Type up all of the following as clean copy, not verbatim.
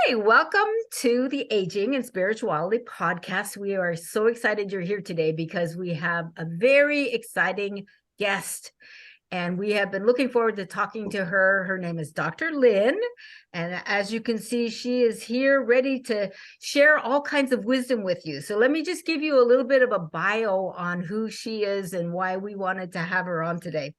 Hey, welcome to the Aging and Spirituality podcast. We are so excited you're here today because we have a very exciting guest, and we have been looking forward to talking to her. Her name is Dr. Lynn, and as you can see, she is here ready to share all kinds of wisdom with you. So let me just give you a little bit of a bio on who she is and why we wanted to have her on today.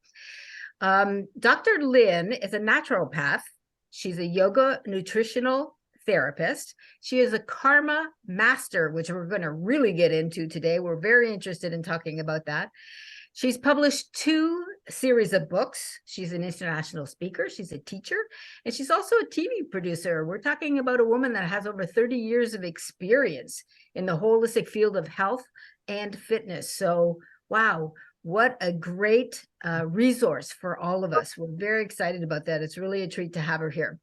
Dr. Lynn is a naturopath. She's a yoga nutritional therapist. She is a karma master, which we're going to really get into today. We're very interested in talking about that. She's published 2 series of books. She's an international speaker. She's a teacher, and she's also a TV producer. We're talking about a woman that has over 30 years of experience in the holistic field of health and fitness. So, wow. What a great resource for all of us. We're very excited about that. It's really a treat to have her here.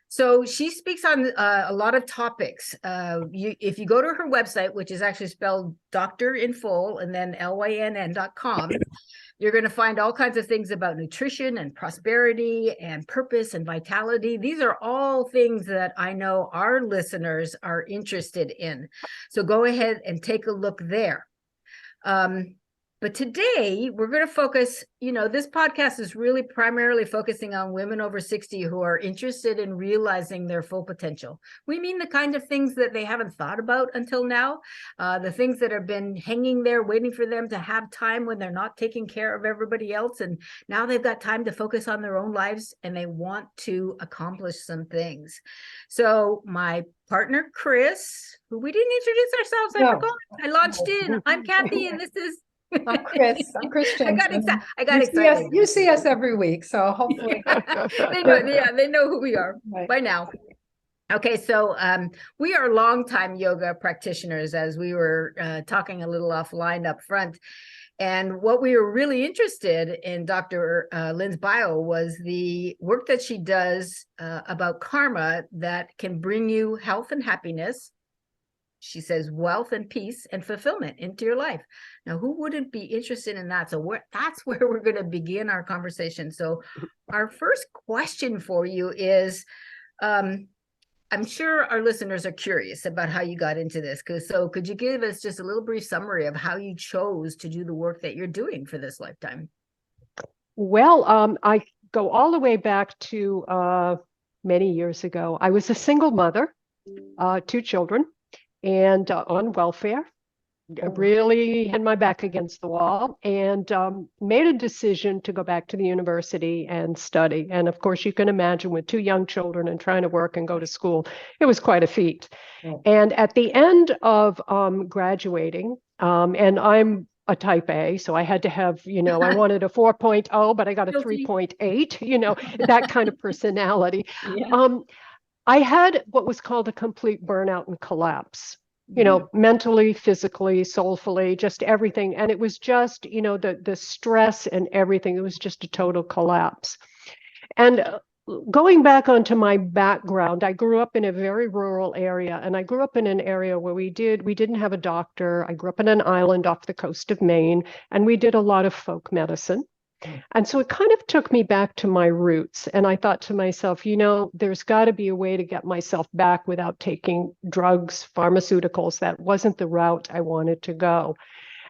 So she speaks on a lot of topics. If you go to her website, which is actually spelled Doctor in full and then LYNN.com, you're going to find all kinds of things about nutrition and prosperity and purpose and vitality. These are all things that I know our listeners are interested in. So go ahead and take a look there. But today we're going to focus, this podcast is really primarily focusing on women over 60 who are interested in realizing their full potential. We mean the kind of things that they haven't thought about until now, the things that have been hanging there waiting for them to have time when they're not taking care of everybody else. And now they've got time to focus on their own lives and they want to accomplish some things. So my partner, Chris, who we didn't introduce ourselves, I forgot. I launched in. I'm Kathy, and this is I'm Chris. I'm Chris James. I got excited. You see us every week, so hopefully they know who we are by now. Okay, so we are longtime yoga practitioners, as we were talking a little offline up front. And what we were really interested in Dr. Lynn's bio was the work that she does about karma that can bring you health and happiness. She says wealth and peace and fulfillment into your life. Now, who wouldn't be interested in that? So that's where we're going to begin our conversation. So our first question for you is, I'm sure our listeners are curious about how you got into this. So could you give us just a little brief summary of how you chose to do the work that you're doing for this lifetime? Well, I go all the way back to many years ago. I was a single mother, 2 children, and on welfare. I really had my back against the wall and made a decision to go back to the university and study. And of course, you can imagine with 2 young children and trying to work and go to school, it was quite a feat. And at the end of graduating, and I'm a type A, so I had to have, I wanted a 4.0, but I got a 3.8, that kind of personality. Yeah. I had what was called a complete burnout and collapse, mentally, physically, soulfully, just everything. And it was just, the stress and everything. It was just a total collapse. And going back onto my background, I grew up in a very rural area, and I grew up in an area where we didn't have a doctor. I grew up in an island off the coast of Maine, and we did a lot of folk medicine. And so it kind of took me back to my roots. And I thought to myself, there's got to be a way to get myself back without taking drugs, pharmaceuticals. That wasn't the route I wanted to go.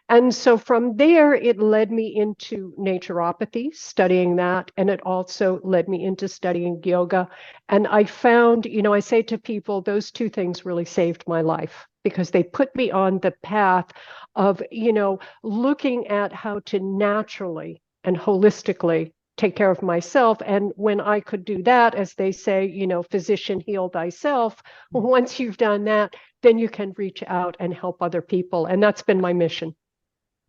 And so from there, it led me into naturopathy, studying that. And it also led me into studying yoga. And I found, I say to people, those 2 things really saved my life, because they put me on the path of, looking at how to naturally and holistically take care of myself. And when I could do that, as they say, physician, heal thyself. Once you've done that, then you can reach out and help other people. And that's been my mission.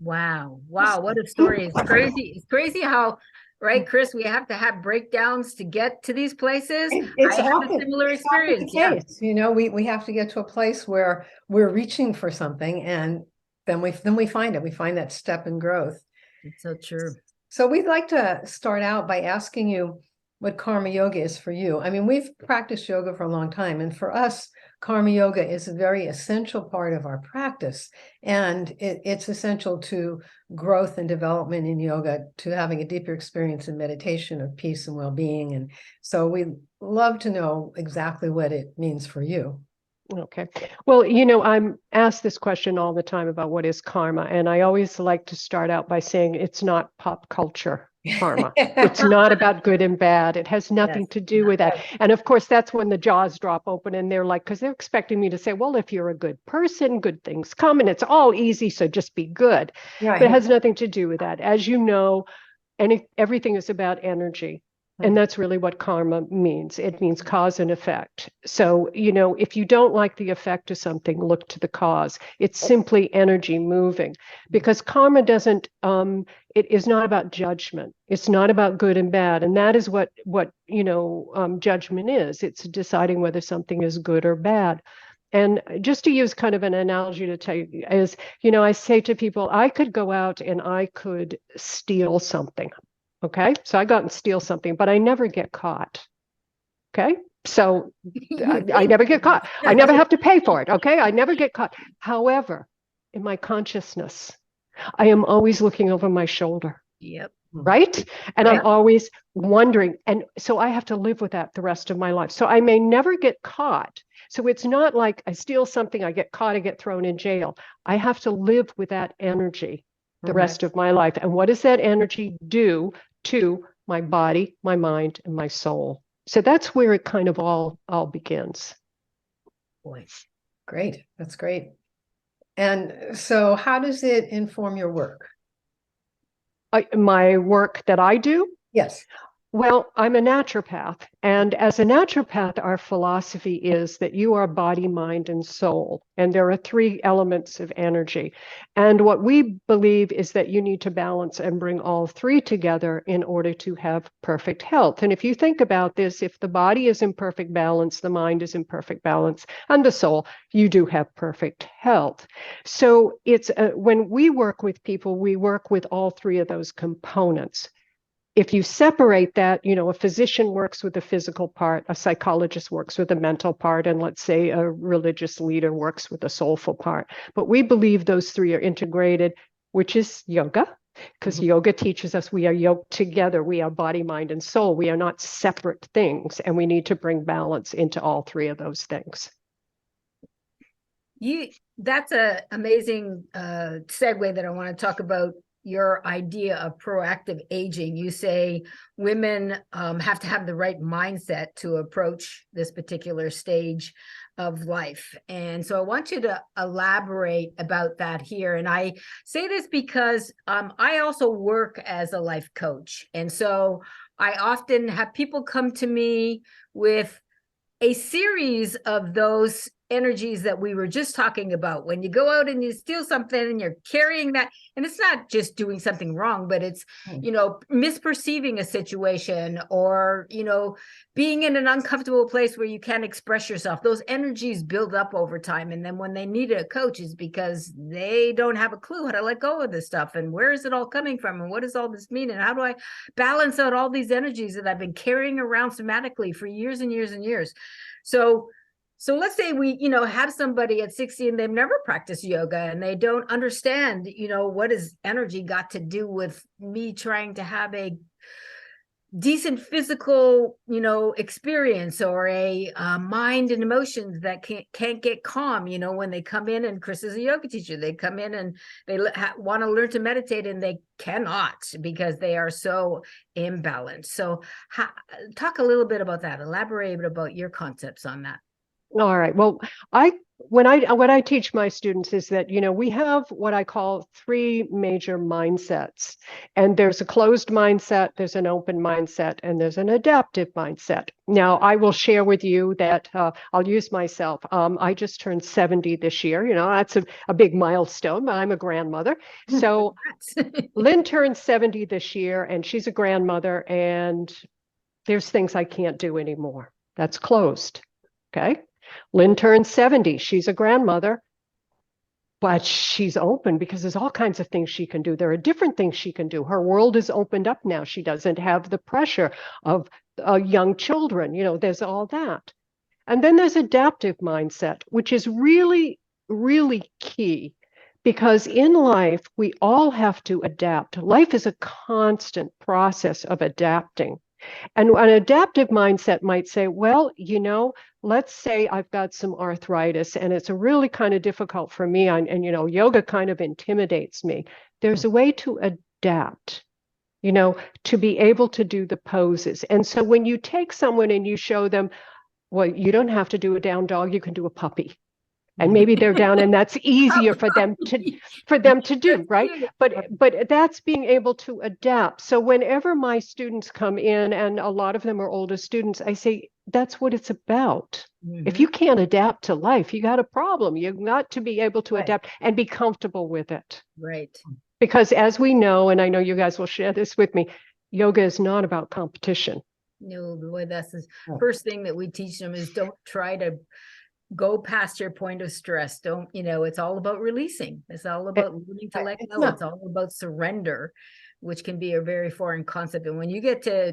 Wow. What a story. It's crazy. It's crazy how, right, Chris, we have to have breakdowns to get to these places. It's I have a similar experience. Yeah. We have to get to a place where we're reaching for something, and then we find it. We find that step in growth. It's so true. So we'd like to start out by asking you, what karma yoga is for you. I mean, we've practiced yoga for a long time, and for us, karma yoga is a very essential part of our practice. And it's essential to growth and development in yoga, to having a deeper experience in meditation of peace and well-being. And so we'd love to know exactly what it means for you. Okay. Well, I'm asked this question all the time about what is karma. And I always like to start out by saying it's not pop culture karma. It's not about good and bad. It has nothing Yes. to do with that. And of course, that's when the jaws drop open and they're like, because they're expecting me to say, well, if you're a good person, good things come and it's all easy. So just be good. But it has nothing to do with that. As you know, everything is about energy. And that's really what karma means. It means cause and effect. So, if you don't like the effect of something, look to the cause. It's simply energy moving, because karma doesn't, it is not about judgment. It's not about good and bad. And that is what judgment is. It's deciding whether something is good or bad. And just to use kind of an analogy to tell you is, I say to people, I could go out and I could steal something. Okay, so I go out and steal something, but I never get caught. Okay, so I never get caught. I never have to pay for it. Okay, I never get caught. However, in my consciousness, I am always looking over my shoulder. Yep. Right? And I'm always wondering. And so I have to live with that the rest of my life. So I may never get caught. So it's not like I steal something, I get caught, I get thrown in jail. I have to live with that energy the rest of my life. And what does that energy do to my body, my mind, and my soul? So that's where it kind of all begins. Boy. Great. That's great. And so how does it inform your work? My work that I do? Yes. Well, I'm a naturopath. And as a naturopath, our philosophy is that you are body, mind, and soul. And there are three elements of energy. And what we believe is that you need to balance and bring all three together in order to have perfect health. And if you think about this, if the body is in perfect balance, the mind is in perfect balance, and the soul, you do have perfect health. So it's when we work with people, we work with all three of those components. If you separate that, a physician works with the physical part, a psychologist works with the mental part, and let's say a religious leader works with the soulful part. But we believe those three are integrated, which is yoga, because yoga teaches us we are yoked together. We are body, mind, and soul. We are not separate things, and we need to bring balance into all three of those things. That's an amazing segue that I want to talk about. Your idea of proactive aging. You say women have to have the right mindset to approach this particular stage of life. And so I want you to elaborate about that here. And I say this because I also work as a life coach. And so I often have people come to me with a series of those energies that we were just talking about. When you go out and you steal something and you're carrying that, and it's not just doing something wrong, but it's, misperceiving a situation, or, being in an uncomfortable place where you can't express yourself. Those energies build up over time. And then when they need a coach is because they don't have a clue how to let go of this stuff. And where is it all coming from? And what does all this mean? And how do I balance out all these energies that I've been carrying around somatically for years and years and years? So let's say we, have somebody at 60 and they've never practiced yoga and they don't understand, what has energy got to do with me trying to have a decent physical, experience, or a mind and emotions that can't get calm, when they come in. And Chris is a yoga teacher. They come in and they want to learn to meditate and they cannot because they are so imbalanced. So talk a little bit about that. Elaborate about your concepts on that. All right. Well, what I teach my students is that, we have what I call three major mindsets. And there's a closed mindset, there's an open mindset, and there's an adaptive mindset. Now, I will share with you that I'll use myself. I just turned 70 this year. That's a big milestone. I'm a grandmother. So Lynn turned 70 this year, and she's a grandmother, and there's things I can't do anymore. That's closed. Okay. Lynn turned 70. She's a grandmother, but she's open because there's all kinds of things she can do. There are different things she can do. Her world is opened up now. She doesn't have the pressure of young children. There's all that. And then there's adaptive mindset, which is really, really key because in life, we all have to adapt. Life is a constant process of adapting. And an adaptive mindset might say, well, let's say I've got some arthritis and it's really kind of difficult for me. And yoga kind of intimidates me. There's a way to adapt, to be able to do the poses. And so when you take someone and you show them, well, you don't have to do a down dog, you can do a puppy. And maybe they're down and that's easier for them to do, right? But that's being able to adapt. So whenever my students come in, and a lot of them are older students, I say, that's what it's about. If you can't adapt to life, you got a problem. You've got to be able to adapt and be comfortable with it. Right. Because as we know, and I know you guys will share this with me, yoga is not about competition. No, boy, that's the first thing that we teach them is don't try to go past your point of stress. Don't, it's all about releasing. It's all about learning to let go. It's all about surrender, which can be a very foreign concept. And when you get to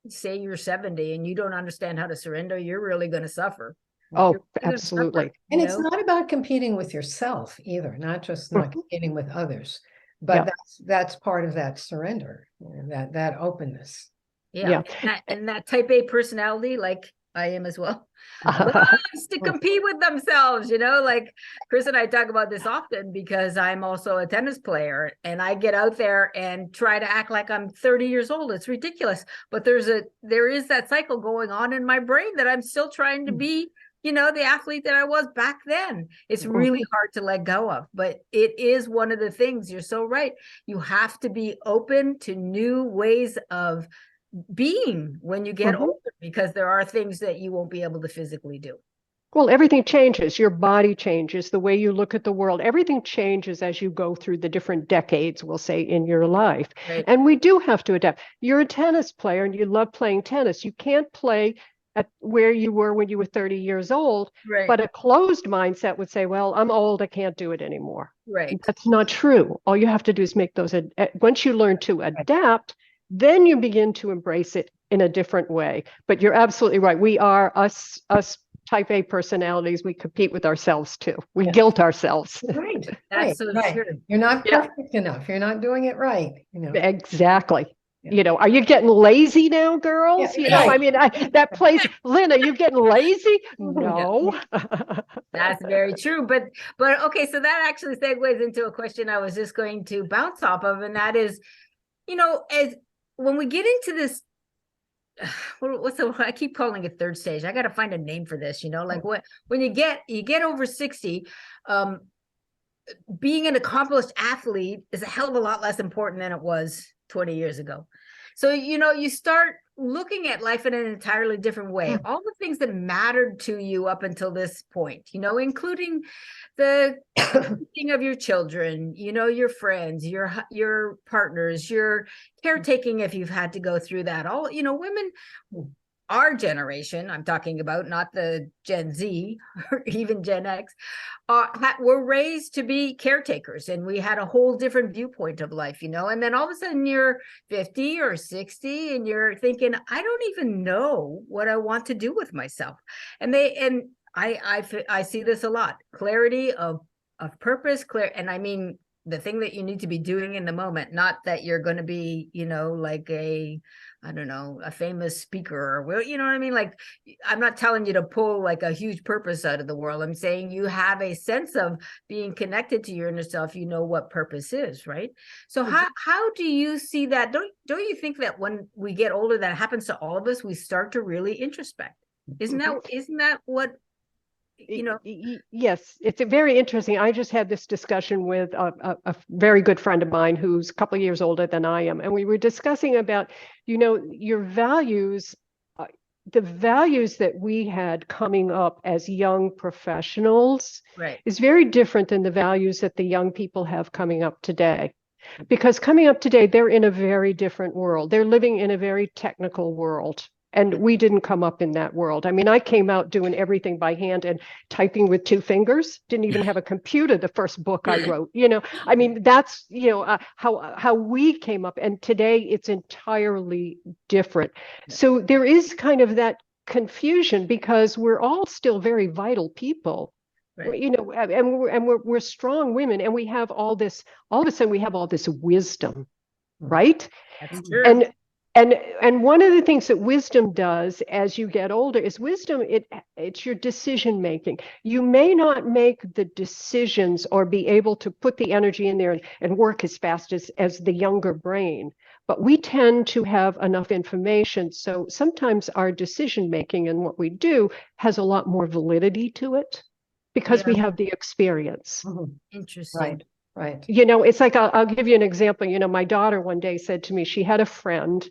say you're 70 and you don't understand how to surrender, you're really going to suffer. Oh, absolutely. And it's not about competing with yourself either, not just not competing with others, but that's part of that surrender, that openness. Yeah. And that type A personality, like I am as well, loves to compete with themselves, like Chris and I talk about this often because I'm also a tennis player and I get out there and try to act like I'm 30 years old. It's ridiculous. But there is that cycle going on in my brain that I'm still trying to be, the athlete that I was back then. It's really hard to let go of, but it is one of the things. You're so right. You have to be open to new ways of being when you get older, because there are things that you won't be able to physically do. Well, everything changes. Your body changes, the way you look at the world. Everything changes as you go through the different decades, we'll say, in your life. Right. And we do have to adapt. You're a tennis player and you love playing tennis. You can't play at where you were when you were 30 years old, right. But a closed mindset would say, well, I'm old, I can't do it anymore. Right. That's not true. All you have to do is make those, once you learn to adapt, then you begin to embrace it in a different way. But you're absolutely right. We are us type A personalities. We compete with ourselves too. We guilt ourselves. Right. That's so true. You're not perfect enough. You're not doing it right. Exactly. Are you getting lazy now, girls? I mean, that place, Lynn, are you getting lazy? No. That's very true. But okay, so that actually segues into a question I was just going to bounce off of, and that is, as when we get into this, I keep calling it third stage. I got to find a name for this, like when you get over 60, being an accomplished athlete is a hell of a lot less important than it was 20 years ago. So, you start looking at life in an entirely different way. All the things that mattered to you up until this point, including the thing of your children, your friends, your partners, your caretaking, if you've had to go through that. All, women, our generation, I'm talking about, not the Gen Z or even Gen X, were raised to be caretakers, and we had a whole different viewpoint of life, and then all of a sudden you're 50 or 60 and you're thinking, I don't even know what I want to do with myself. And I see this a lot, clarity of purpose, and I mean the thing that you need to be doing in the moment, not that you're going to be, like a famous speaker, or you know what I mean? Like, I'm not telling you to pull like a huge purpose out of the world. I'm saying you have a sense of being connected to your inner self. You know what purpose is, right? So how do you see that? Don't you think that when we get older, that happens to all of us, we start to really introspect? Isn't that what? Yes, it's very interesting. I just had this discussion with a very good friend of mine who's a couple of years older than I am, and we were discussing about, your values, the values that we had coming up as young professionals, right, is very different than the values that the young people have coming up today. Because coming up today, they're in a very different world. They're living in a very technical world. And we didn't come up in that world. I mean, I came out doing everything by hand and typing with 2 fingers, didn't even have a computer, the first book I wrote, I mean, that's, how we came up. And today it's entirely different. So there is kind of that confusion because we're all still very vital people. Right. And we're strong women, and we have all of a sudden we have all this wisdom, right? That's true. And one of the things that wisdom does as you get older is wisdom, it's your decision making. You may not make the decisions or be able to put the energy in there and work as fast as the younger brain, but we tend to have enough information. So sometimes our decision making and what we do has a lot more validity to it because we have the experience. Interesting. Right. It's like, I'll give you an example. My daughter one day said to me, she had a friend,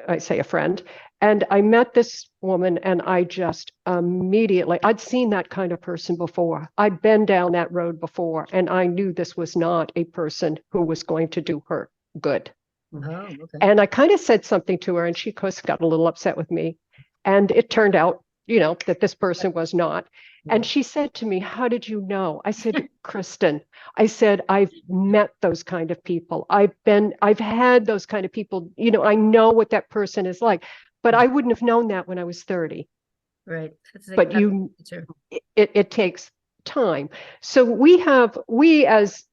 I say a friend, and I met this woman and I just immediately, I'd seen that kind of person before. I'd been down that road before, and I knew this was not a person who was going to do her good. Oh, okay. And I kind of said something to her, and she, of course, got a little upset with me. And it turned out, that this person was not. And she said to me, "How did you know?" I said, "Kristen," I said, "I've met those kind of people. I've had those kind of people. I know what that person is like, but I wouldn't have known that when I was 30. Right. But it takes time. So we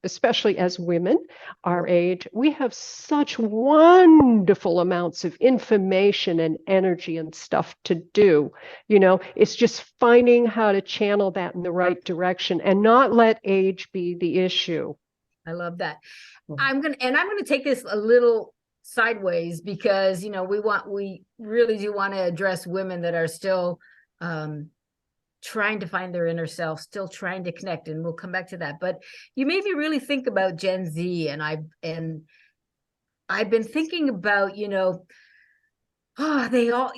especially as women our age, we have such wonderful amounts of information and energy and stuff to do. It's just finding how to channel that in the right direction and not let age be the issue. I love that. I'm gonna take this a little sideways because we really do want to address women that are still trying to find their inner self, still trying to connect, and we'll come back to that. But you made me really think about Gen Z, and I've been thinking about, they all,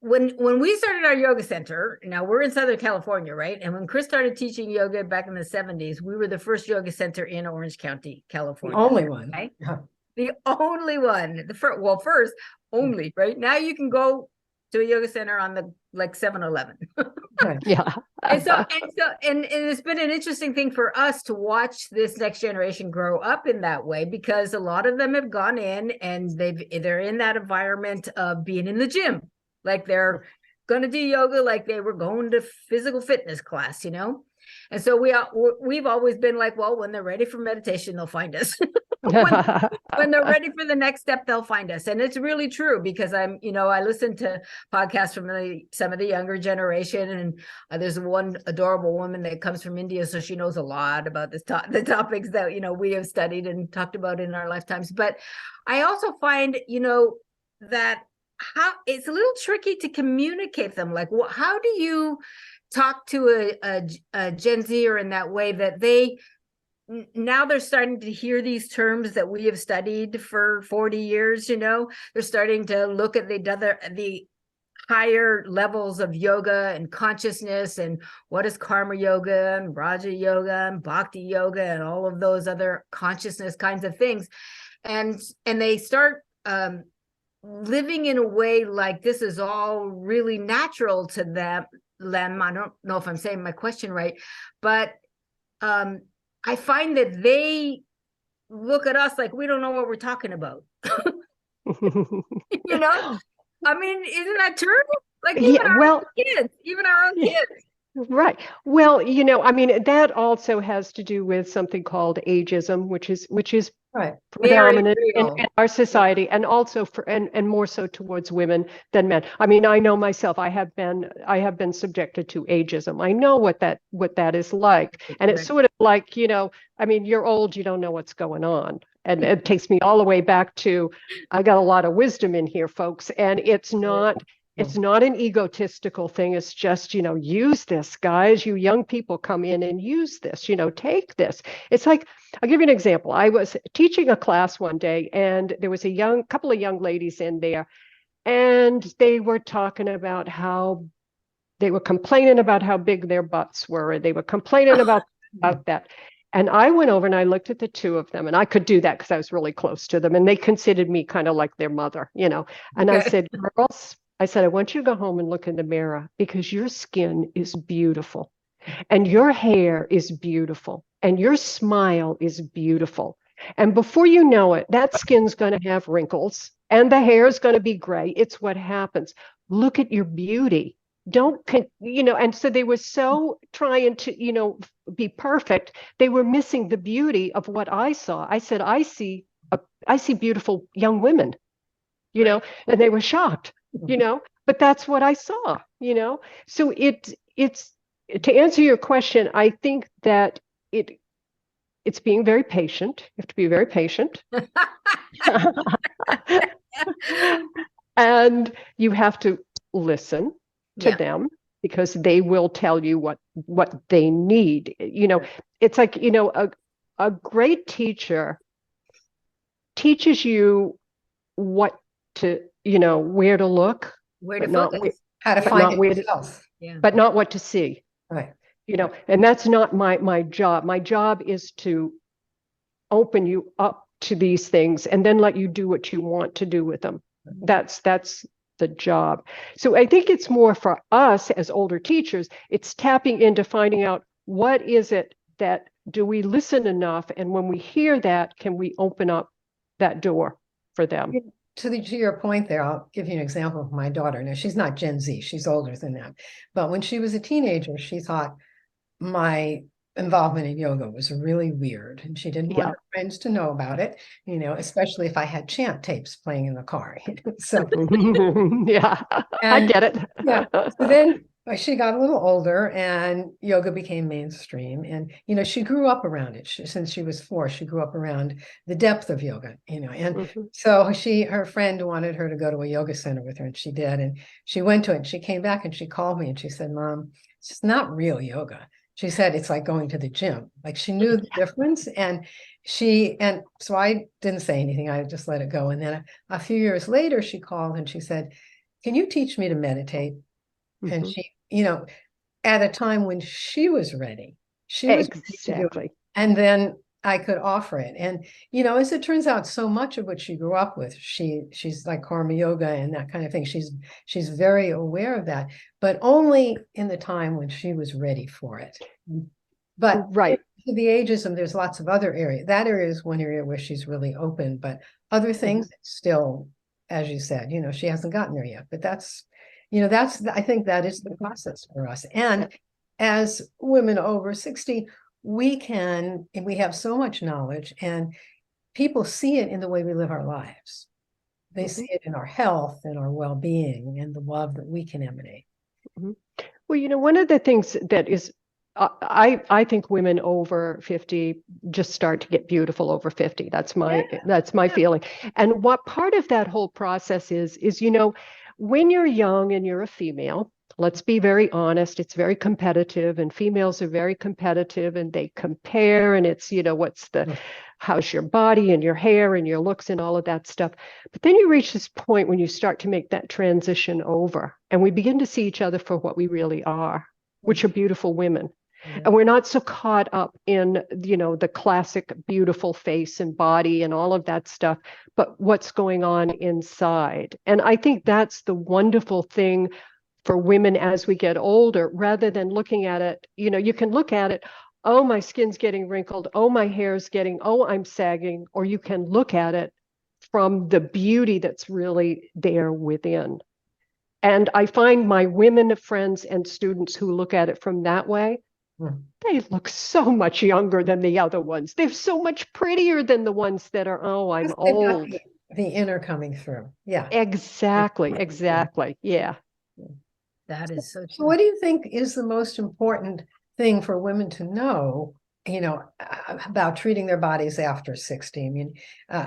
when we started our yoga center, now we're in Southern California, right? And when Chris started teaching yoga back in the 70s, we were the first yoga center in Orange County, California. The only one. Right? Yeah. The only one. First, only, right? Now you can go to a yoga center on the 7-Eleven. Right. Yeah. and it's been an interesting thing for us to watch this next generation grow up in that way, because a lot of them have gone in and they're in that environment of being in the gym, like they're going to do yoga, like they were going to physical fitness class, And so we've always been like, well, when they're ready for meditation, they'll find us. when they're ready for the next step, they'll find us. And it's really true, because I listen to podcasts from some of the younger generation, and there's one adorable woman that comes from India, so she knows a lot about the topics that we have studied and talked about in our lifetimes. But I also find that how it's a little tricky to communicate them. Like, how do you talk to a Gen Zer in that way that now they're starting to hear these terms that we have studied for 40 years, they're starting to look at the higher levels of yoga and consciousness, and what is karma yoga and raja yoga and bhakti yoga and all of those other consciousness kinds of things. And they start living in a way like this is all really natural to them. I don't know if I'm saying my question right, but I find that they look at us like we don't know what we're talking about. I mean, isn't that true? Like even our own kids. Right. Well, I mean, that also has to do with something called ageism, which is right. predominant in our society, and also and more so towards women than men. I mean, I know myself, I have been subjected to ageism. I know what that is like. And it's sort of like, I mean, you're old, you don't know what's going on. And it takes me all the way back to, I got a lot of wisdom in here, folks. And it's not an egotistical thing. It's just, use this, guys. You young people, come in and use this, take this. It's like, I'll give you an example. I was teaching a class one day, and there was a couple of young ladies in there, and they were talking about they were complaining about how big their butts were, and they were complaining about that. And I went over and I looked at the two of them, and I could do that because I was really close to them, and they considered me kind of like their mother, And I said, girls, I said, I want you to go home and look in the mirror because your skin is beautiful and your hair is beautiful and your smile is beautiful. And before you know it, that skin's going to have wrinkles and the hair is going to be gray. It's what happens. Look at your beauty. Don't, and so they were so trying to, be perfect. They were missing the beauty of what I saw. I said, I see beautiful young women, and they were shocked, but that's what I saw, So it's to answer your question, I think that it's being very patient. You have to be very patient. And you have to listen to them because they will tell you what they need. It's like, a great teacher teaches you what to, where to look, Where to not focus. How to but find not it where to, yourself. but not what to see. Right. And that's not my job. My job is to open you up to these things and then let you do what you want to do with them. That's the job. So I think it's more for us as older teachers, it's tapping into finding out what is it that do we listen enough, and when we hear that, can we open up that door for them? To your point there, I'll give you an example of my daughter. Now, she's not Gen Z, she's older than that. But when she was a teenager, she thought my involvement in yoga was really weird. And she didn't want her friends to know about it, especially if I had chant tapes playing in the car. So yeah, I get it. Yeah. So then she got a little older and yoga became mainstream. And, she grew up around it. Since she was 4, she grew up around the depth of yoga, and so her friend wanted her to go to a yoga center with her, and she did. And she went to it and she came back and she called me and she said, Mom, it's just not real yoga. She said, it's like going to the gym. Like she knew the difference. And so I didn't say anything. I just let it go. And then a few years later, she called and she said, can you teach me to meditate? And she, at a time when she was ready, she was ready to do it. And then I could offer it. And, as it turns out, so much of what she grew up with, she's like karma yoga and that kind of thing. She's very aware of that, but only in the time when she was ready for it. But right. To the ageism, there's lots of other areas. That area is one area where she's really open, but other things still, as you said, she hasn't gotten there yet. But I think that is the process for us. And as women over 60, we have so much knowledge, and people see it in the way we live our lives. They see it in our health and our well-being and the love that we can emanate. Well, one of the things that is, I think women over 50 just start to get beautiful over 50. That's my feeling. And what part of that whole process is, when you're young and you're a female, let's be very honest, it's very competitive, and females are very competitive, and they compare, and it's, how's your body and your hair and your looks and all of that stuff. But then you reach this point when you start to make that transition over, and we begin to see each other for what we really are, which are beautiful women. Yeah. And we're not so caught up in, the classic beautiful face and body and all of that stuff, but what's going on inside. And I think that's the wonderful thing for women as we get older, rather than looking at it, you can look at it, oh, my skin's getting wrinkled, oh, my hair's I'm sagging, or you can look at it from the beauty that's really there within. And I find my women friends and students who look at it from that way, they look so much younger than the other ones. They're so much prettier than the ones that are, I'm old. The inner coming through. Yeah. Exactly. Yeah. That is so true. So what do you think is the most important thing for women to know, about treating their bodies after 60? I mean,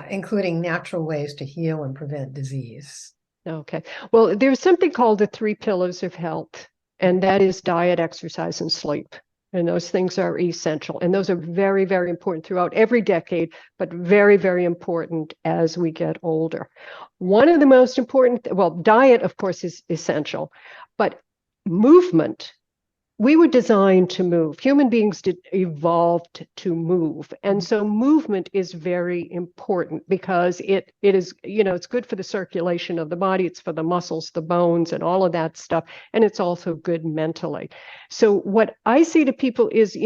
including natural ways to heal and prevent disease. Okay. Well, there's something called the 3 pillars of health, and that is diet, exercise, and sleep. And those things are essential. And those are very, very important throughout every decade, but very, very important as we get older. One of the most important, diet, of course, is essential, but movement we were designed to move. Human beings evolved to move. And so movement is very important because it is, it's good for the circulation of the body. It's for the muscles, the bones, and all of that stuff. And it's also good mentally. So what I say to people is,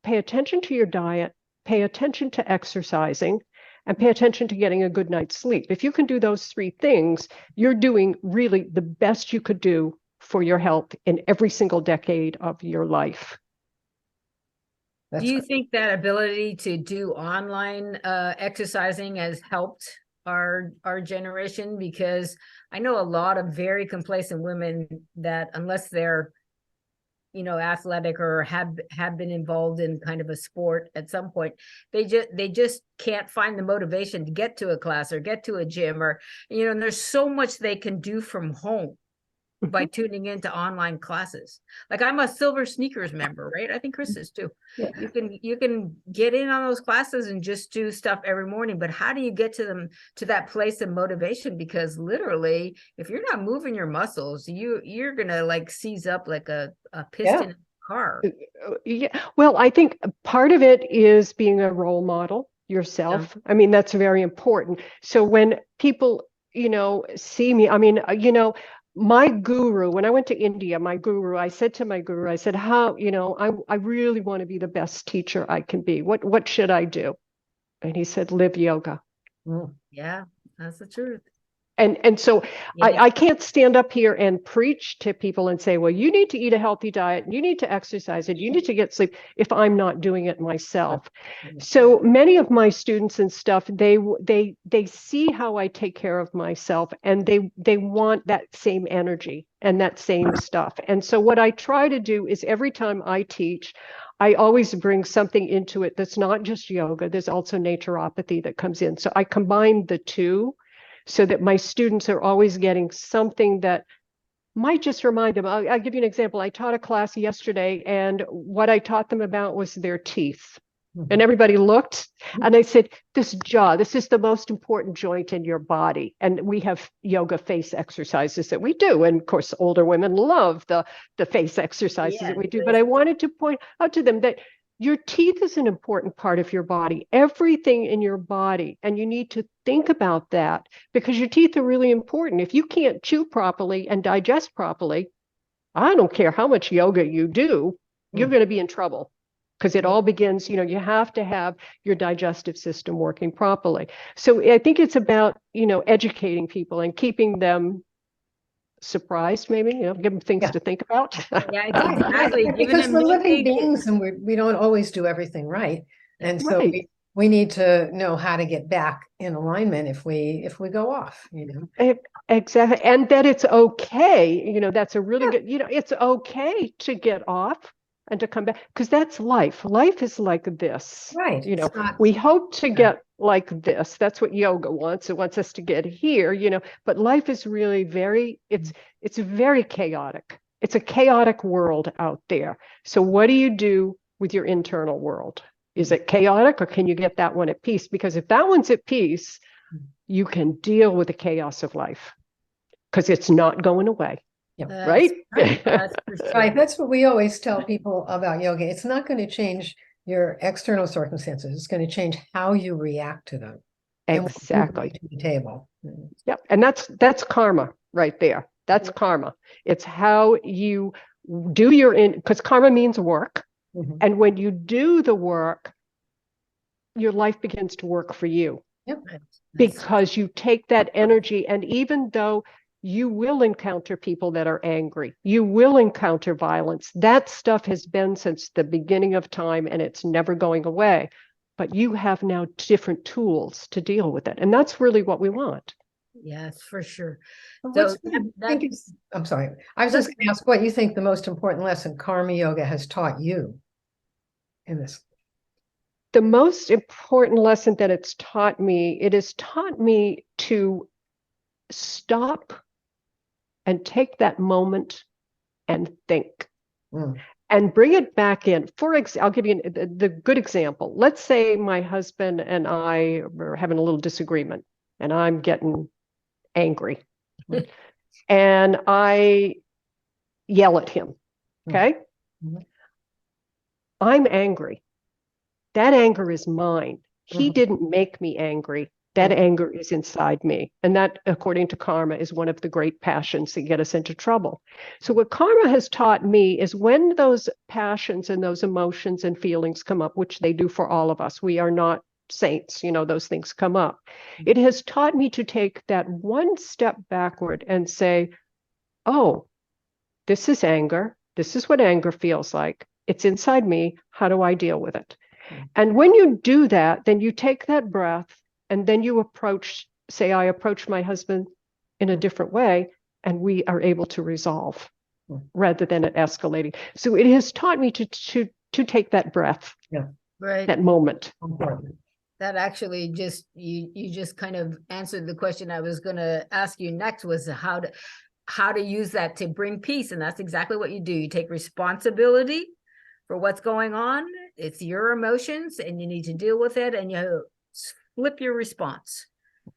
pay attention to your diet, pay attention to exercising, and pay attention to getting a good night's sleep. If you can do those three things, you're doing really the best you could do for your health in every single decade of your life. Do you think that ability to do online exercising has helped our generation? Because I know a lot of very complacent women that unless they're athletic or have been involved in kind of a sport at some point, they just can't find the motivation to get to a class or get to a gym, or and there's so much they can do from home by tuning into online classes. Like, I'm a Silver Sneakers member, right? I think Chris is too. Yeah. You can get in on those classes and just do stuff every morning, but how do you get to that place of motivation? Because literally, if you're not moving your muscles, you're gonna like seize up like a piston in a car. Yeah. Well, I think part of it is being a role model yourself. Yeah. I mean, that's very important. So when people, see me, I mean, my guru, when I went to India, I said to my guru, I said, how, I really want to be the best teacher I can be. What should I do? And he said, live yoga. Yeah, that's the truth. And so I can't stand up here and preach to people and say, well, you need to eat a healthy diet, you need to exercise, and you need to get sleep if I'm not doing it myself. So many of my students and stuff, they see how I take care of myself, and they want that same energy and that same stuff. And so what I try to do is every time I teach, I always bring something into it that's not just yoga. There's also naturopathy that comes in. So I combine the two, so that my students are always getting something that might just remind them. I'll give you an example. I taught a class yesterday, and what I taught them about was their teeth. And everybody looked, and I said, this jaw, this is the most important joint in your body. And we have yoga face exercises that we do. And of course, older women love the face exercises that we do. But I wanted to point out to them that your teeth is an important part of your body, everything in your body. And you need to think about that because your teeth are really important. If you can't chew properly and digest properly, I don't care how much yoga you do, you're going to be in trouble because it all begins, you have to have your digestive system working properly. So I think it's about, educating people and keeping them surprised, maybe, give them things to think about. Yeah, exactly. Because we're living beings and we don't always do everything right. And so we need to know how to get back in alignment if we go off, Exactly. And that it's okay, that's a really good, it's okay to get off and to come back, because that's life. Life is like this. Right. We hope to get like this. That's what yoga wants. It wants us to get here, but life is really it's very chaotic. It's a chaotic world out there. So what do you do with your internal world? Is it chaotic, or can you get that one at peace? Because if that one's at peace, you can deal with the chaos of life because it's not going away. Right? That's right. That's what we always tell people about yoga. It's not going to change your external circumstances. It's going to change how you react to them. Exactly. To the table. Yep. And that's karma right there. That's karma. It's how you do because karma means work. And when you do the work, your life begins to work for you. Yep. Because you take that energy, and even though you will encounter people that are angry, you will encounter violence. That stuff has been since the beginning of time, and it's never going away. But you have now different tools to deal with it. And that's really what we want. Yes, for sure. So I'm sorry. I was just going to ask what you think the most important lesson Karma Yoga has taught you in this. The most important lesson that it has taught me to stop and take that moment and think and bring it back in. I'll give you the good example. Let's say my husband and I are having a little disagreement and I'm getting angry and I yell at him. Okay. Mhm. I'm angry. That anger is mine. He Mhm. didn't make me angry. That Mhm. anger is inside me. And that, according to karma, is one of the great passions that get us into trouble. So, what karma has taught me is when those passions and those emotions and feelings come up, which they do for all of us, we are not saints, those things come up. It has taught me to take that one step backward and say, oh, this is anger. This is what anger feels like. It's inside me. How do I deal with it? And when you do that, then you take that breath and then you say, I approach my husband in a different way, and we are able to resolve rather than it escalating. So it has taught me to take that breath, Yeah. Right. that moment. Important. That actually just you just kind of answered the question I was going to ask you next, was how to use that to bring peace. And that's exactly what you do. You take responsibility for what's going on. It's your emotions and you need to deal with it, and you flip your response.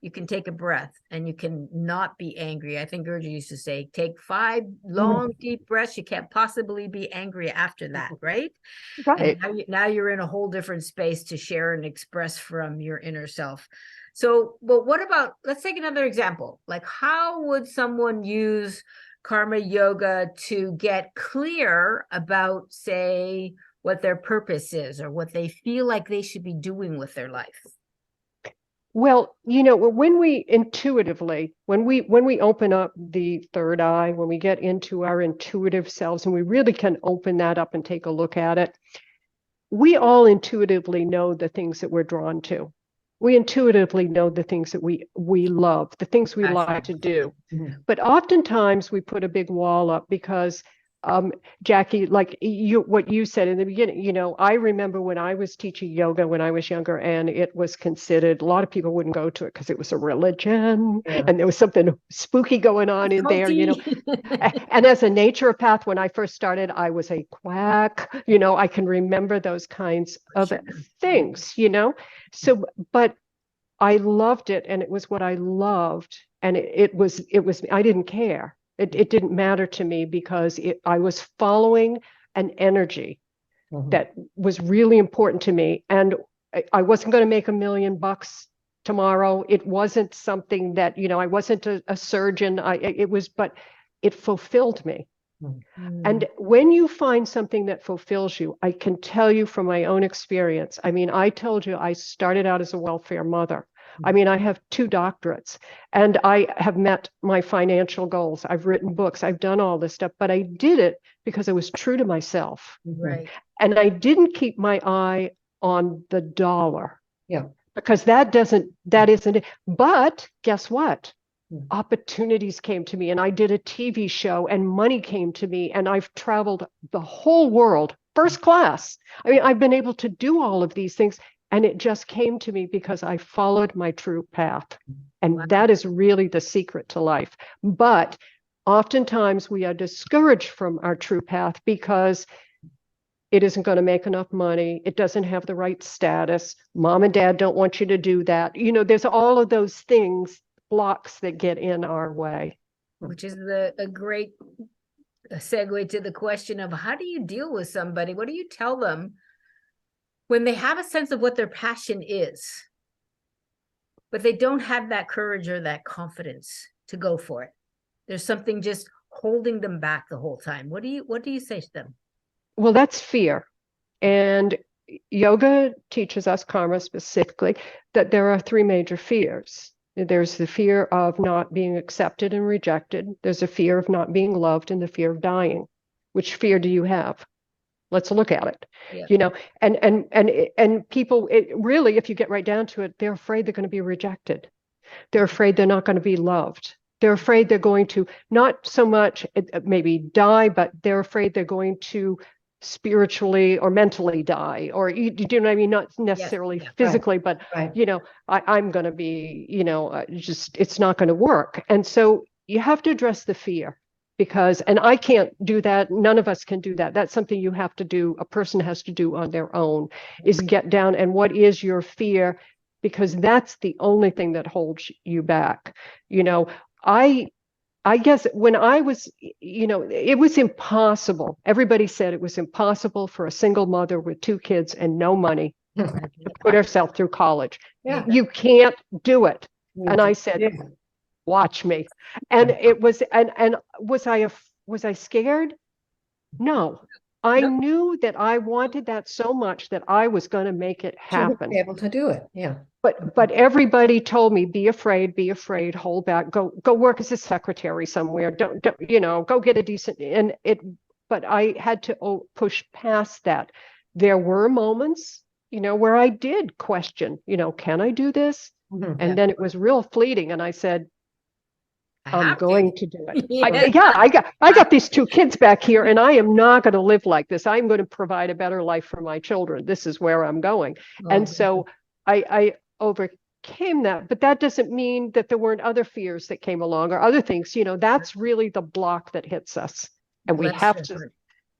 You can take a breath and you can not be angry. I think Gurja used to say, take 5 long, deep breaths. You can't possibly be angry after that, right? Right. And now you're in a whole different space to share and express from your inner self. So, well, what about, let's take another example. Like, how would someone use karma yoga to get clear about, say, what their purpose is or what they feel like they should be doing with their life? Well, when we intuitively, when we open up the third eye, when we get into our intuitive selves and we really can open that up and take a look at it, we all intuitively know the things that we're drawn to. We intuitively know the things that we love, the things we like to do. Mhm. But oftentimes we put a big wall up because, Jackie, like what you said in the beginning, I remember when I was teaching yoga when I was younger, and it was considered, a lot of people wouldn't go to it because it was a religion and there was something spooky going on in there, And as a naturopath, when I first started, I was a quack. I can remember those kinds of things, So, but I loved it, and it was what I loved, and it was I didn't care. It didn't matter to me because I was following an energy that was really important to me, and I wasn't going to make $1 million tomorrow. It wasn't something that I wasn't a surgeon. But it fulfilled me. And when you find something that fulfills you, I can tell you from my own experience. I mean, I told you I started out as a welfare mother. I mean, I have 2 doctorates and I have met my financial goals. I've written books. I've done all this stuff, but I did it because I was true to myself. Right. And I didn't keep my eye on the dollar. Yeah. Because that isn't it. But guess what? Opportunities came to me, and I did a TV show, and money came to me, and I've traveled the whole world first class. I mean, I've been able to do all of these things, and it just came to me because I followed my true path. And that is really the secret to life. But oftentimes we are discouraged from our true path because it isn't going to make enough money. It doesn't have the right status. Mom and dad don't want you to do that. There's all of those things, blocks that get in our way. Which is a great segue to the question of, how do you deal with somebody? What do you tell them when they have a sense of what their passion is, but they don't have that courage or that confidence to go for it? There's something just holding them back the whole time. What do you say to them? Well, that's fear. And yoga teaches us, karma specifically, that there are 3 major fears. There's the fear of not being accepted and rejected. There's a fear of not being loved and the fear of dying. Which fear do you have? Let's look at it. Yeah. And people, really, if you get right down to it, they're afraid they're going to be rejected. They're afraid they're not going to be loved. They're afraid they're going to not so much maybe die, but they're afraid they're going to spiritually or mentally die, or you do know what I mean? Not necessarily physically, but I'm going to be, just it's not going to work. And so you have to address the fear, because, and I can't do that. None of us can do that. That's something you have to do. A person has to do on their own, is get down. And what is your fear? Because that's the only thing that holds you back. I I guess when I was, it was impossible. Everybody said it was impossible for a single mother with 2 kids and no money to put herself through college. Yeah. You can't do it. You And I just said, did. watch me. And it was, and was I scared? No. I Nope. knew that I wanted that so much that I was going to make it You would happen. be able to do it. Yeah. But everybody told me, be afraid, hold back, go work as a secretary somewhere. Don't go get a decent, but I had to push past that. There were moments, where I did question, can I do this? Mhm. And Yeah. then it was real fleeting. And I said, I I'm have to. going to do it. Yeah. I got these 2 kids back here, and I am not going to live like this. I'm going to provide a better life for my children. This is where I'm going. And so I overcame that, but that doesn't mean that there weren't other fears that came along or other things. That's really the block that hits us, and we Bless have your to. heart.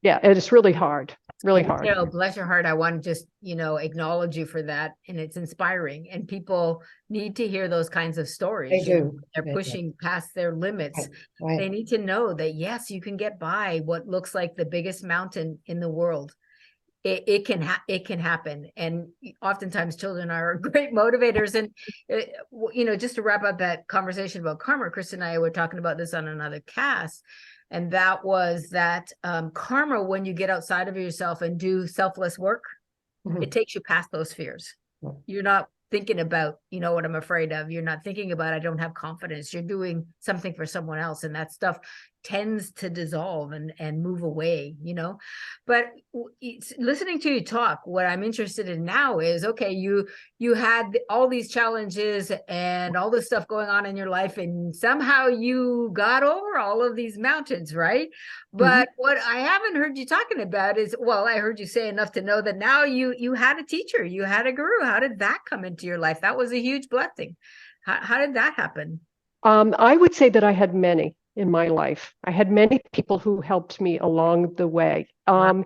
Yeah, it is really hard. Really And, hard. bless your heart. I want to just, acknowledge you for that. And it's inspiring. And people need to hear those kinds of stories. They do. They're They do. pushing past their limits. Right. They need to know that, yes, you can get by what looks like the biggest mountain in the world. It can happen. And oftentimes children are great motivators. And, just to wrap up that conversation about karma, Chris and I were talking about this on another cast. And that was that karma, when you get outside of yourself and do selfless work, Mhm. it takes you past those fears. Yeah. You're not thinking about, what I'm afraid of. You're not thinking about, I don't have confidence. You're doing something for someone else. And that stuff tends to dissolve and move away, But listening to you talk, what I'm interested in now is, okay, you had all these challenges and all this stuff going on in your life, and somehow you got over all of these mountains, right? But what I haven't heard you talking about is, well, I heard you say enough to know that now you had a teacher, you had a guru. How did that come into your life? That was a huge blessing. How did that happen? I would say that I had many in my life. I had many people who helped me along the way. Wow.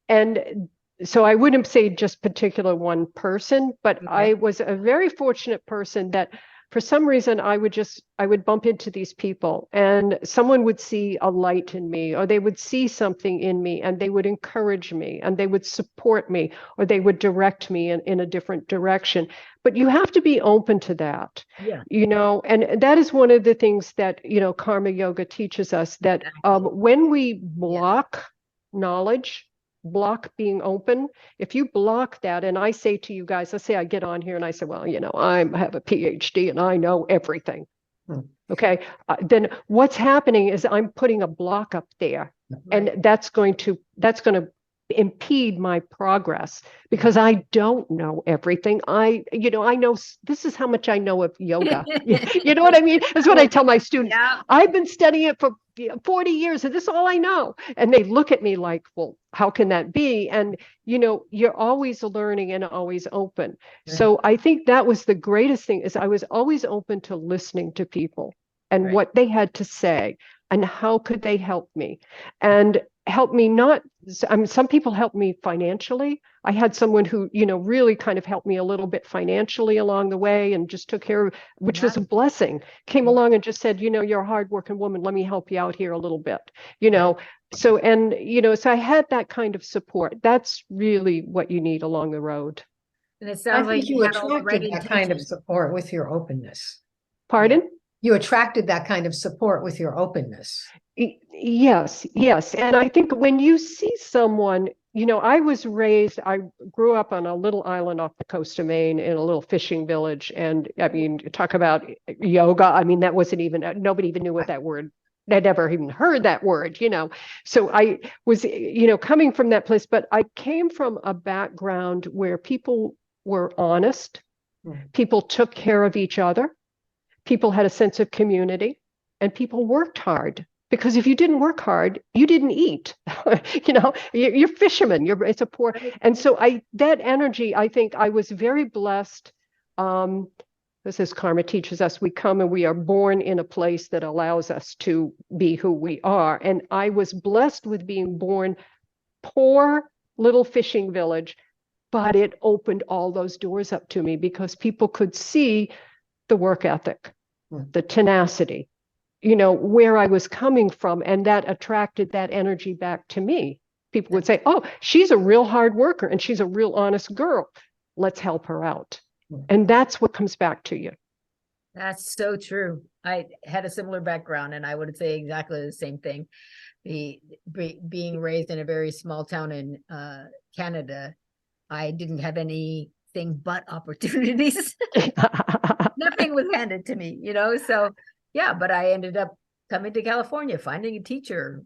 And so I wouldn't say just particular one person, but Okay. I was a very fortunate person that for some reason I would bump into these people and someone would see a light in me, or they would see something in me and they would encourage me and they would support me, or they would direct me in a different direction. But you have to be open to that. Yeah. And that is one of the things that, karma yoga teaches us, that when we block knowledge, block being open, if you block that, and I say to you guys, let's say I get on here and I say, well, I have a PhD and I know everything. Okay. Then what's happening is I'm putting a block up there, and that's going to impede my progress because I don't know everything. I know this is how much I know of yoga. You know what I mean? That's what I tell my students. Yeah. I've been studying it for 40 years and this is all I know. And they look at me like, well, how can that be? And, you're always learning and always open. So I think that was the greatest thing, is I was always open to listening to people and what they had to say and how could they help me, and help me not, some people helped me financially. I had someone who, really kind of helped me a little bit financially along the way and just took care of, which was a blessing, came along and just said, you're a hardworking woman, let me help you out here a little bit, So, and, so I had that kind of support. That's really what you need along the road. And it I sounds like think you had all the right attracted that kind of intentions. support with your openness. Pardon? You attracted that kind of support with your openness. Yes. And I think when you see someone, I grew up on a little island off the coast of Maine in a little fishing village. And I mean, talk about yoga. I mean, that wasn't even, nobody even knew what that word, I'd never even heard that word, So I was, coming from that place, but I came from a background where people were honest. People took care of each other. People had a sense of community, and people worked hard, because if you didn't work hard, you didn't eat. You're fishermen. It's a poor, and so that energy. I think I was very blessed. This is karma teaches us, we come and we are born in a place that allows us to be who we are. And I was blessed with being born poor little fishing village, but it opened all those doors up to me because people could see the work ethic, the tenacity, where I was coming from, and that attracted that energy back to me. People would say, oh, she's a real hard worker and she's a real honest girl. Let's help her out. And that's what comes back to you. That's so true. I had a similar background, and I would say exactly the same thing. Being raised in a very small town in Canada, I didn't have anything but opportunities. Nothing was handed to me, so yeah, but I ended up coming to California, finding a teacher.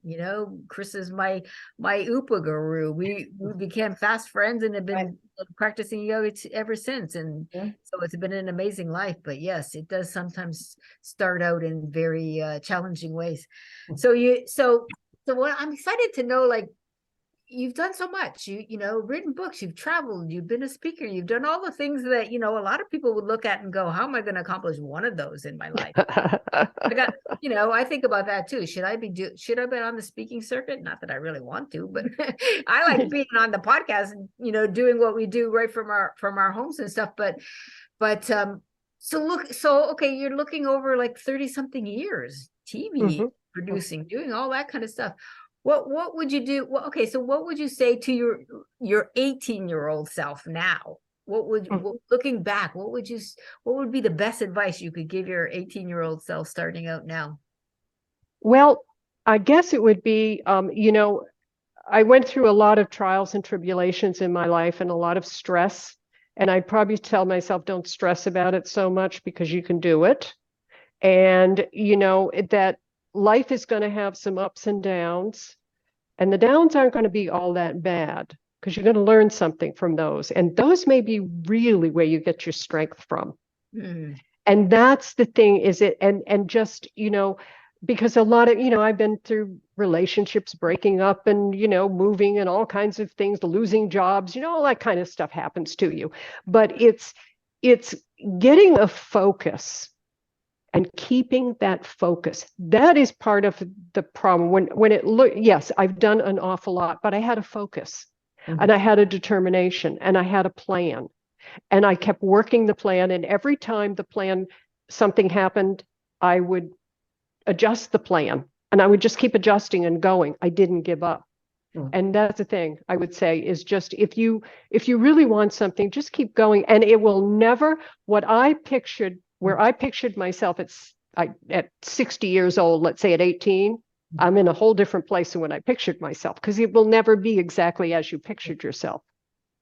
Chris is my Upa guru. We became fast friends and have been practicing yoga ever since. And so it's been an amazing life. But yes, it does sometimes start out in very challenging ways. So what I'm excited to know, like, you've done so much, written books, you've traveled, you've been a speaker, you've done all the things that, a lot of people would look at and go, how am I going to accomplish one of those in my life? I think about that too. Should I be on the speaking circuit? Not that I really want to, but I like being on the podcast and, doing what we do right from our homes and stuff. But okay, you're looking over like 30 something years, TV, producing, doing all that kind of stuff. What would you do? Well, okay, so what would you say to your 18-year-old self now? Looking back, what would be the best advice you could give your 18-year-old self starting out now? Well, I guess it would be, I went through a lot of trials and tribulations in my life and a lot of stress. And I'd probably tell myself, don't stress about it so much because you can do it. And, that life is going to have some ups and downs, and the downs aren't going to be all that bad because you're going to learn something from those. And those may be really where you get your strength from. And that's the thing, and just, because a lot of, I've been through relationships breaking up and, moving and all kinds of things, losing jobs, all that kind of stuff happens to you. But it's getting a focus and keeping that focus. That is part of the problem. Yes, I've done an awful lot, but I had a focus and I had a determination and I had a plan, and I kept working the plan. And every time something happened, I would adjust the plan and I would just keep adjusting and going. I didn't give up. And that's the thing I would say is just, if you really want something, just keep going, and it will never, where I pictured myself at 60 years old, let's say at 18, I'm in a whole different place than when I pictured myself, because it will never be exactly as you pictured yourself.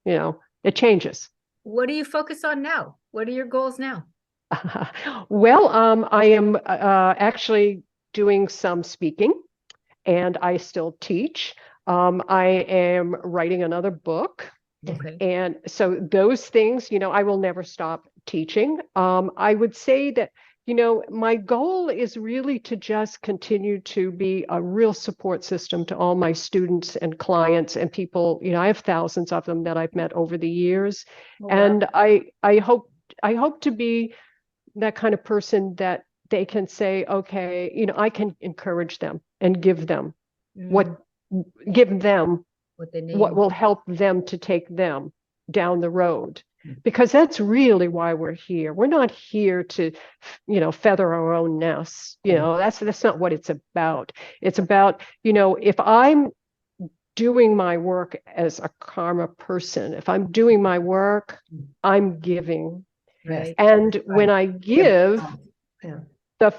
It changes. What do you focus on now? What are your goals now? Well, I am actually doing some speaking, and I still teach. I am writing another book. Okay. And so those things, I will never stop teaching. I would say that, my goal is really to just continue to be a real support system to all my students and clients and people. I have thousands of them that I've met over the years. Oh, wow. And I hope to be that kind of person that they can say, okay, I can encourage them and give them what will help them to take them down the road. Because that's really why we're here. We're not here to, feather our own nests. That's not what it's about. It's about, if I'm doing my work as a karma person, if I'm doing my work, I'm giving. Right. And when I give, the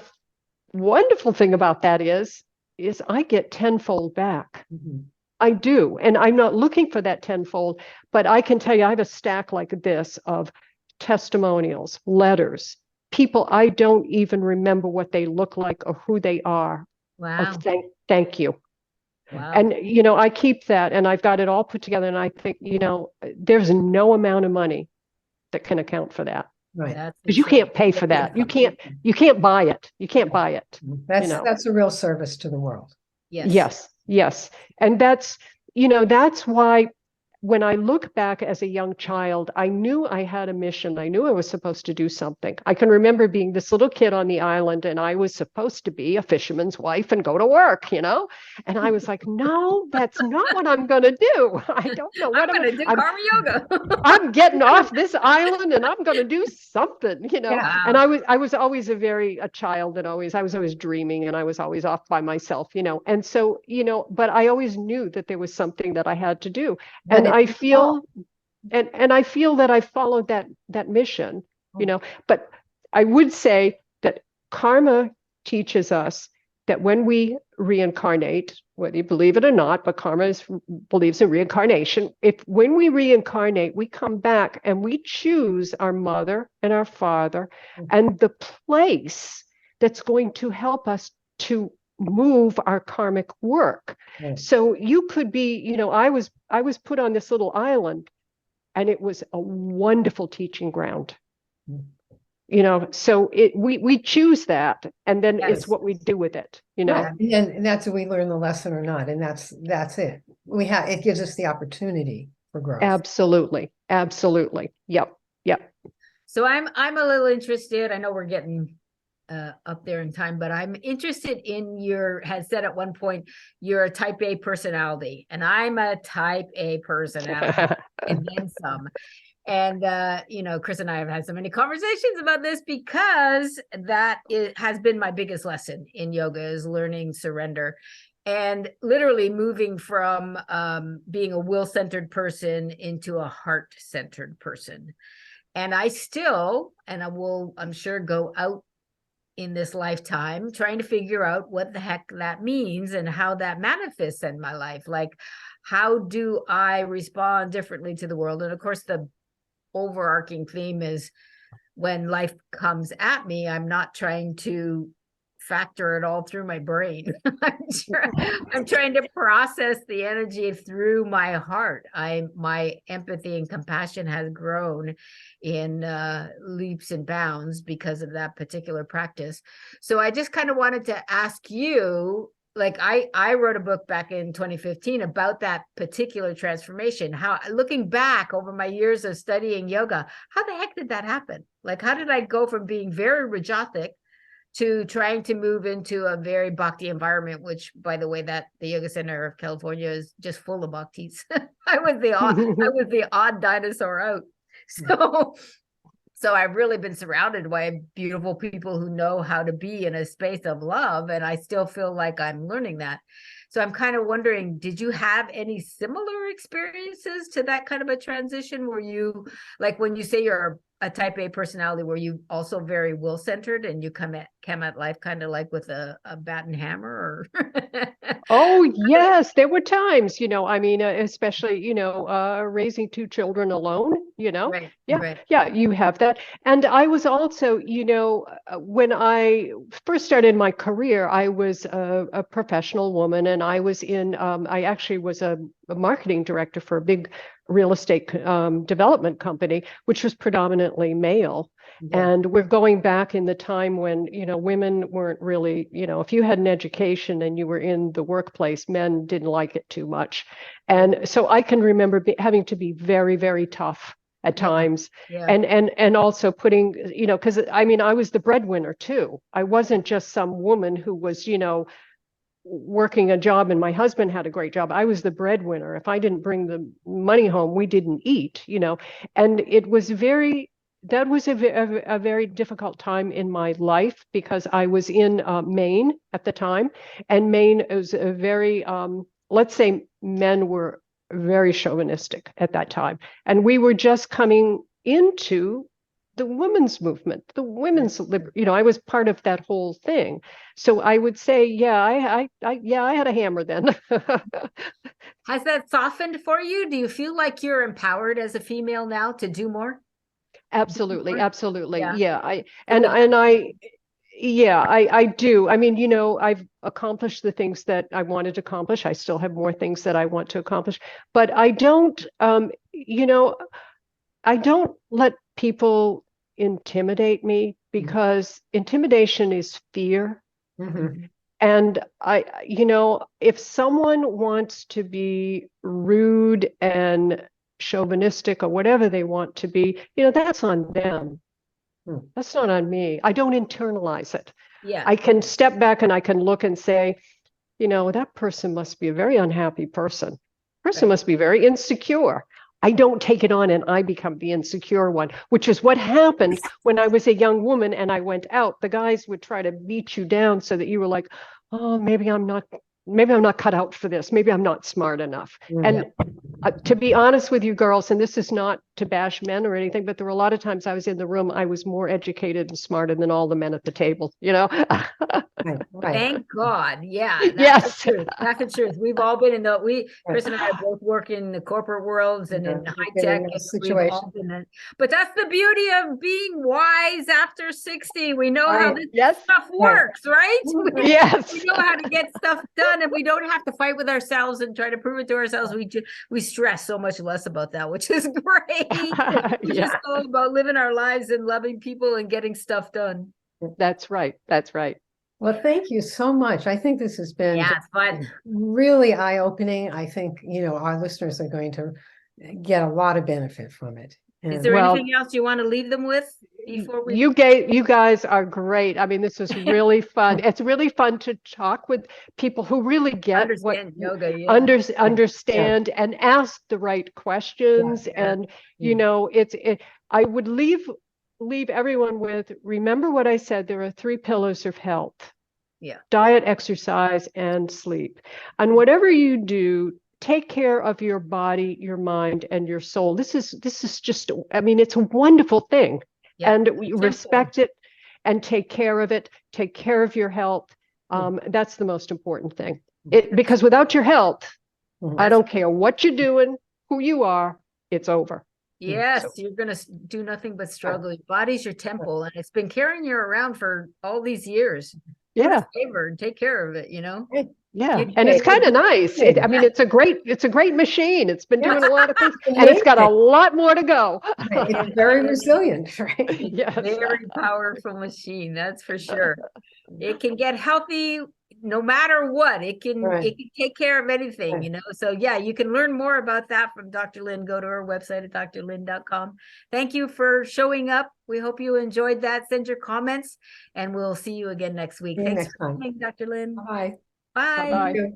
wonderful thing about that is I get tenfold back. I do. And I'm not looking for that tenfold, but I can tell you, I have a stack like this of testimonials, letters, people I don't even remember what they look like or who they are. Wow. Thank you. Wow. And, I keep that, and I've got it all put together. And I think, there's no amount of money that can account for that. Right. Because you can't pay for that. You can't buy it. You can't buy it. That's a real service to the world. Yes. Yes. And that's why when I look back as a young child, I knew I had a mission. I knew I was supposed to do something. I can remember being this little kid on the island, and I was supposed to be a fisherman's wife and go to work, And I was like, no, that's not what I'm going to do. I don't know I'm what going to do karma yoga. I'm getting off this island and I'm going to do something, Yeah. And I was always a child, and I was always dreaming, and I was always off by myself, And so, but I always knew that there was something that I had to do. And I feel I feel that I followed that mission, But I would say that karma teaches us that when we reincarnate, whether you believe it or not, but believes in reincarnation. When we reincarnate, we come back and we choose our mother and our father and the place that's going to help us to move our karmic work. So you could be, I was put on this little island, and it was a wonderful teaching ground. So we choose that, and then it's what we do with it, And that's if we learn the lesson or not, and that's it. It gives us the opportunity for growth. Absolutely. Yep. So I'm a little interested. I know we're getting up there in time, but I'm interested in had said at one point you're a type A personality, and I'm a type A personality, and then some. And, Chris and I have had so many conversations about this, because has been my biggest lesson in yoga, is learning surrender, and literally moving from being a will-centered person into a heart-centered person. And I will, I'm sure, go out in this lifetime trying to figure out what the heck that means and how that manifests in my life. Like, how do I respond differently to the world? And of course, the overarching theme is, when life comes at me, I'm not trying to factor it all through my brain. I'm trying to process the energy through my heart. My empathy and compassion has grown in leaps and bounds because of that particular practice. So I just kind of wanted to ask you, like, I wrote a book back in 2015 about that particular transformation. How, looking back over my years of studying yoga, how the heck did that happen? Like, how did I go from being very Rajathic to trying to move into a very Bhakti environment, which, by the way, that the Yoga Center of California is just full of Bhaktis. I was the odd dinosaur out. So I've really been surrounded by beautiful people who know how to be in a space of love, and I still feel like I'm learning that. So I'm kind of wondering, did you have any similar experiences to that kind of a transition? Were you, like, when you say you're a type A personality, were you also very will-centered, and you came at life kind of like with a bat and hammer? Or Oh, yes, there were times, especially, raising two children alone, Right, Yeah, right. yeah, you have that. And I was also, when I first started my career, I was a professional woman, and I was I actually was a marketing director for a big real estate development company, which was predominantly male. Yeah. And we're going back in the time when, women weren't really, if you had an education and you were in the workplace, men didn't like it too much. And so I can remember having to be very, very tough at times. Yeah. And also putting, because I was the breadwinner too. I wasn't just some woman who was, working a job and my husband had a great job. I was the breadwinner. If I didn't bring the money home, we didn't eat, and it was that was a very difficult time in my life, because I was in Maine at the time, and Maine was a very, let's say men were very chauvinistic at that time. And we were just coming into the women's movement, the women's, I was part of that whole thing. So I would say, yeah, I had a hammer then. Has that softened for you? Do you feel like you're empowered as a female now to do more? Absolutely. Yeah. I do. I've accomplished the things that I wanted to accomplish. I still have more things that I want to accomplish, but I don't, I don't let people intimidate me, because intimidation is fear. Mm-hmm. And if someone wants to be rude and chauvinistic or whatever they want to be, that's on them. That's not on me. I don't internalize it. Yeah. I can step back and I can look and say, that person must be a very unhappy person. Person must be very insecure. I don't take it on and I become the insecure one, which is what happened when I was a young woman and I went out. The guys would try to beat you down so that you were like, oh, maybe I'm not cut out for this. Maybe I'm not smart enough. And to be honest with you girls, and this is not to bash men or anything, but there were a lot of times I was in the room, I was more educated and smarter than all the men at the table, Right. Thank God. Yeah. That's Yes. the truth. That's the truth. We've all been in Chris and I both work in the corporate worlds and in high tech. We've all been in, but that's the beauty of being wise after 60. We know how this stuff works, right? Yes. We know how to get stuff done and we don't have to fight with ourselves and try to prove it to ourselves. We stress so much less about that, which is great. We just go about living our lives and loving people and getting stuff done. That's right. That's right. Well, thank you so much. I think this has been it's fun. Really eye-opening. I think, our listeners are going to get a lot of benefit from it. Is there anything else you want to leave them with before we? You guys are great. I mean, this is really fun. It's really fun to talk with people who really get Understand yoga, understand and ask the right questions. And I would leave everyone with, remember what I said, there are 3 pillars of health. Yeah. Diet, exercise, and sleep. And whatever you do, take care of your body, your mind, and your soul. This is just, it's a wonderful thing. Yeah, and we respect it and take care of it, take care of your health. That's the most important thing. Because without your health, I don't care what you're doing, who you are, it's over. Yes, you're going to do nothing but struggle. Your body's your temple, and it's been carrying you around for all these years. Yeah. Do a favor and take care of it, Yeah, and it's kind of nice. It's a great machine. It's been doing a lot of things, and it's got a lot more to go. It's very resilient, right? Yes. Very powerful machine, that's for sure. It can get healthy no matter what. It can take care of anything, So yeah, you can learn more about that from Dr. Lynn. Go to her website at drlynn.com. Thank you for showing up. We hope you enjoyed that. Send your comments and we'll see you again next week. Thanks for coming, Dr. Lynn. Bye. Bye. Bye-bye.